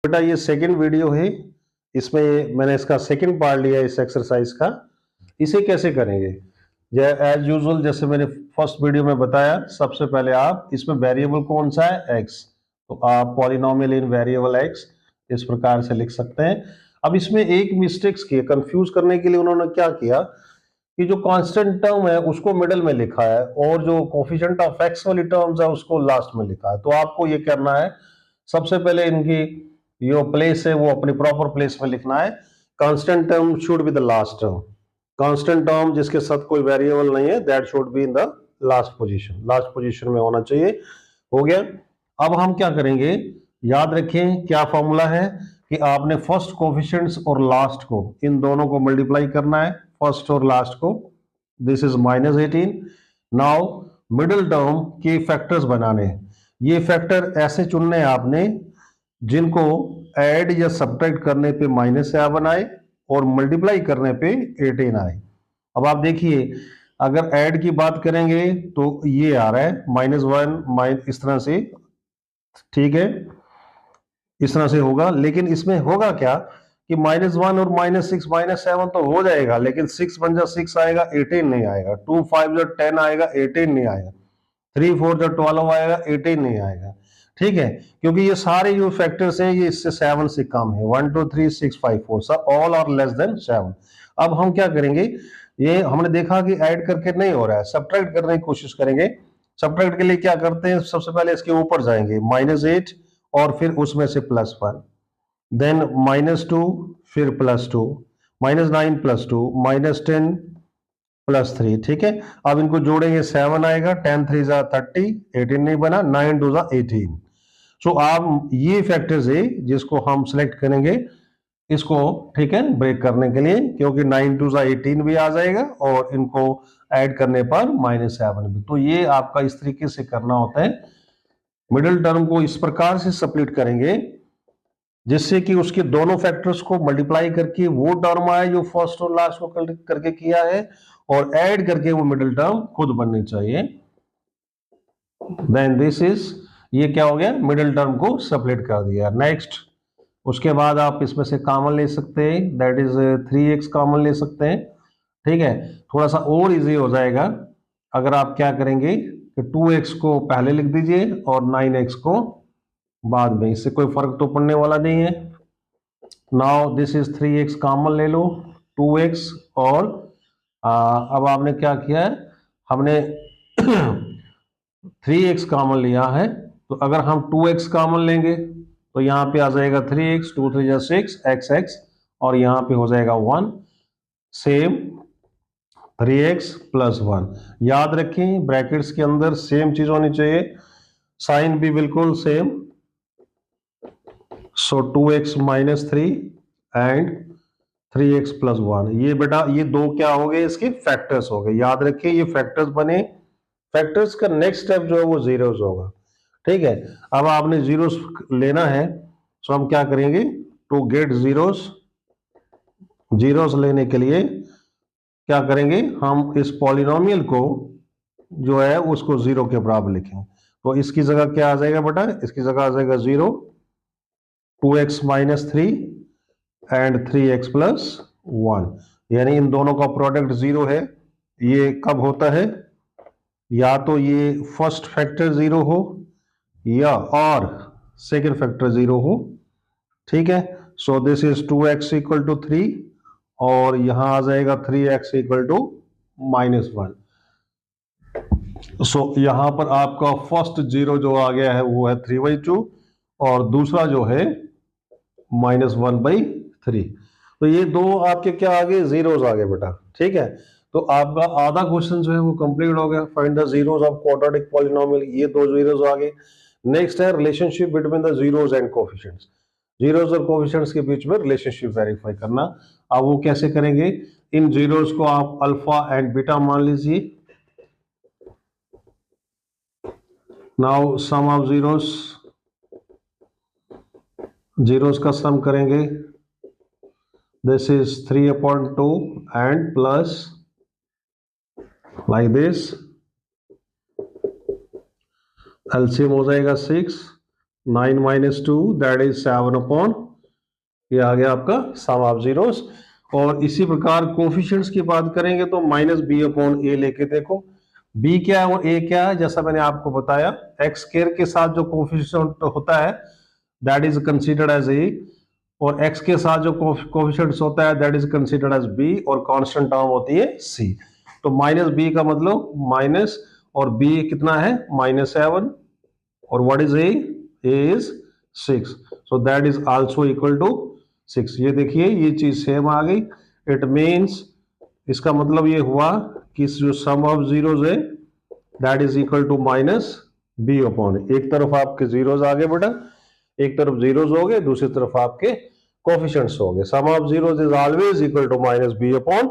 बेटा ये second video है, इसमें मैंने इसका सेकंड पार्ट लिया है इस एक्सरसाइज का। इसे कैसे करेंगे? एज यूजुअल जैसे मैंने फर्स्ट वीडियो में बताया, सबसे पहले आप इसमें वेरिएबल कौन सा है? एक्स। तो आप पॉलिनोमियल इन वेरिएबल एक्स इस प्रकार से लिख सकते हैं। अब इसमें एक मिस्टेक्स की, कंफ्यूज करने के लिए उन्होंने क्या किया कि जो कांस्टेंट टर्म है उसको मिडिल में लिखा है और जो कोफिशिएंट ऑफ एक्स वाली टर्म्स है उसको लास्ट में लिखा है। तो आपको ये करना है, सबसे पहले इनकी जो प्लेस है वो अपनी प्रॉपर प्लेस में लिखना है। Constant term should be the last term. Constant term जिसके साथ कोई वेरिएबल नहीं है, that should be in the last position, last position में होना चाहिए। हो गया। अब हम क्या करेंगे, याद रखें क्या फॉर्मूला है कि आपने फर्स्ट कोफिशिएंट्स और लास्ट को, इन दोनों को मल्टीप्लाई करना है, फर्स्ट और लास्ट को। This is -18। Now middle term के फैक्टर्स बनाने हैं। ये फैक्टर ऐसे चुनने हैं आपने जिनको ऐड या सब्ट्रैक्ट करने पे -7 आए और मल्टीप्लाई करने पे 18 आए। अब आप देखिए, अगर ऐड की बात करेंगे तो ये आ रहा है -1 इस तरह से, ठीक है, इस तरह से होगा। लेकिन इसमें होगा क्या कि -1 और -6 -7 तो हो जाएगा, लेकिन 6 बन जा 6 आएगा, 18 नहीं आएगा। 2 5 जो 10 आएगा, 18 नहीं आएगा। 3 4 जो 12 आएगा, 18 नहीं आएगा। ठीक है, क्योंकि ये सारे जो फैक्टर्स हैं ये इससे 7 से कम है। 1 2 3 6 5 4 सब ऑल आर लेस देन 7। अब हम क्या करेंगे, ये हमने देखा कि ऐड करके नहीं हो रहा है, सब्ट्रैक्ट करने की कोशिश करेंगे। सब्ट्रैक्ट के लिए क्या करते हैं, सबसे पहले इसके ऊपर जाएंगे, -8 और फिर उसमें से +1, देन -2, फिर +2, -9 +2, -10 +3। ठीक है, अब इनको जोड़ेंगे, 7 आएगा, 10 3 जा 30, 18 नहीं बना, 9 2 जा 18। सो आप ये फैक्टर्स है जिसको हम सिलेक्ट करेंगे इसको, ठीक है, ब्रेक करने के लिए, क्योंकि 9 2 जा 18 भी आ जाएगा और इनको ऐड करने पर -7 भी। तो ये आपका इस तरीके से करना होता है। मिडिल टर्म को इस प्रकार से स्प्लिट करेंगे जिससे कि उसके दोनों फैक्टर्स को मल्टीप्लाई करके वो टर्म आए जो फर्स्ट और लास्ट को करके किया है, और ऐड करके वो मिडिल टर्म खुद बननी चाहिए। देन दिस इज, ये क्या हो गया, मिडिल टर्म को स्प्लिट कर दिया। नेक्स्ट, उसके बाद आप इसमें से कॉमन ले सकते हैं, दैट इज 3x कॉमन ले सकते हैं। ठीक है, थोड़ा सा और इजी हो जाएगा अगर आप क्या करेंगे कि 2x को पहले लिख दीजिए और 9x को बाद में, इससे कोई फर्क तो पड़ने वाला नहीं है। Now this is 3x common ले लो, 2x, और अब आपने क्या किया है, हमने 3x कॉमन लिया है, तो अगर हम 2x कॉमन लेंगे तो यहाँ पे आ जाएगा 3x, 2 3 जा 6 x, और यहाँ पे हो जाएगा 1, सेम 3x + 1। याद रखें ब्रैकेट्स के अंदर सेम चीज होनी चाहिए, साइन भी बिल्कुल same. So 2x - 3 and 3x + 1। ये बेटा ये दो क्या हो गए, इसके फैक्टर्स हो गए। याद रखिए ये फैक्टर्स बने, फैक्टर्स का नेक्स्ट स्टेप जो है वो जीरोस होगा। ठीक है, अब आपने जीरोस लेना है, तो हम क्या करेंगे, टू गेट जीरोस, जीरोस लेने के लिए क्या करेंगे, हम इस पॉलिनोमियल को जो है उसको 0 के बराबर लिखेंगे। तो इसकी जगह क्या आ जाएगा बेटा, इसकी जगह आ जाएगा 0, 2x - 3 एंड 3x + 1, यानी इन दोनों का प्रोडक्ट 0 है। ये कब होता है, या तो ये फर्स्ट फैक्टर 0 हो या और सेकंड फैक्टर 0 हो। ठीक है, सो दिस इज 2x = 3 और यहां आ जाएगा 3x = -1। सो यहां पर आपका फर्स्ट 0 जो आ गया है वो है 3/2 और दूसरा जो है -1/3। तो ये दो आपके क्या आ गए, जीरोस आ गए बेटा। ठीक है, तो आपका आधा क्वेश्चन जो है वो कंप्लीट हो गया। Find the zeros of quadratic polynomial, ये दो जीरोस आ गए। नेक्स्ट है relationship between the zeros and coefficients, zeros और कोएफिशिएंट्स के बीच में रिलेशनशिप वेरीफाई करना। अब वो कैसे करेंगे, इन जीरोस को आप अल्फा एंड बीटा मान लीजिए। Now sum of zeros, zeros का सम करेंगे, this is 3/2 and plus like this, LCM हो जाएगा 6, 9 माइनस 2 दैट इज 7 अपॉन, ये आ गया आपका सम ऑफ जीरोस। और इसी प्रकार कोफिशिएंट्स की बात करेंगे तो माइनस बी अपॉन ए लेके देखो, बी क्या है और ए क्या है, जैसा मैंने आपको बताया एक्स स्क्वायर के साथ जो कोफिशिएंट होता है that is considered as A, और x के साथ जो कोफिशिएंट्स होता है that is considered as b, और कांस्टेंट टर्म होती है c। तो माइनस b का मतलब माइनस, और b कितना है -7, और what is a is 6, so that is also equal to 6। ये देखिए ये चीज सेम आ गई। इट मींस इसका मतलब ये हुआ कि जो सम ऑफ जीरोस है that is equal to minus B upon, एक तरफ आपके जीरोस आ गए बेटा, एक तरफ जीरोस हो गए, दूसरी तरफ आपके कोफिशिएंट्स हो गए। Sum of zeros is always equal to minus B upon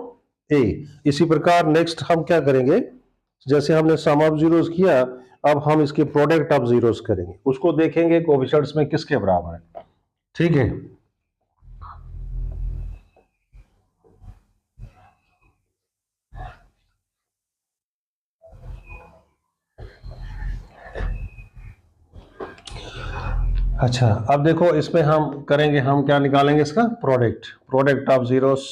A. इसी प्रकार नेक्स्ट हम क्या करेंगे, जैसे हमने सम ऑफ जीरोस किया, अब हम इसके प्रोडक्ट ऑफ जीरोस करेंगे, उसको देखेंगे कोफिशिएंट्स में किसके बराबर है। ठीक है, अच्छा अब देखो इसमें हम करेंगे, हम क्या निकालेंगे इसका प्रोडक्ट ऑफ जीरोस।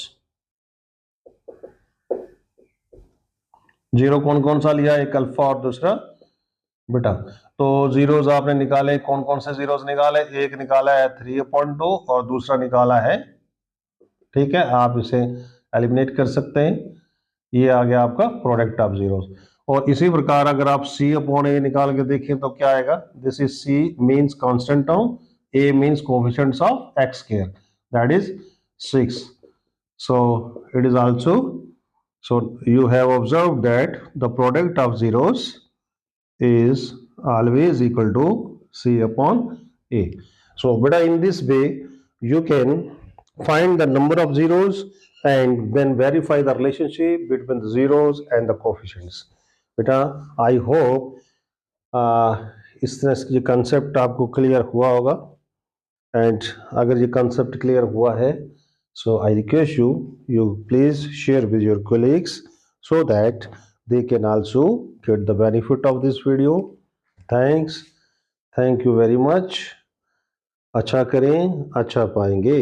जीरो कौन कौन सा लिया, एक अल्फा और दूसरा बीटा। तो जीरोस आपने निकाले, कौन कौन से जीरोस निकाले, एक निकाला है 3/2 और दूसरा निकाला है, ठीक है, आप इसे एलिमिनेट कर सकते हैं, ये आ गया आपका प्रोडक्ट ऑफ जीरोस। और इसी प्रकार अगर आप c अपॉन a निकाल के देखें तो क्या आएगा, this is c means constant term, a means coefficients of x square that is 6, so it is also, so you have observed that the product of zeros is always equal to c upon a. So beta in this way you can find the number of zeros and then verify the relationship between the zeros and the coefficients. बेटा I hope इस तरह से ये concept आपको clear हुआ होगा, and अगर ये कंसेप्ट क्लियर हुआ है so I request you please share with your colleagues so that they can also get the benefit of this video. Thank you very much. अच्छा करें अच्छा पाएंगे।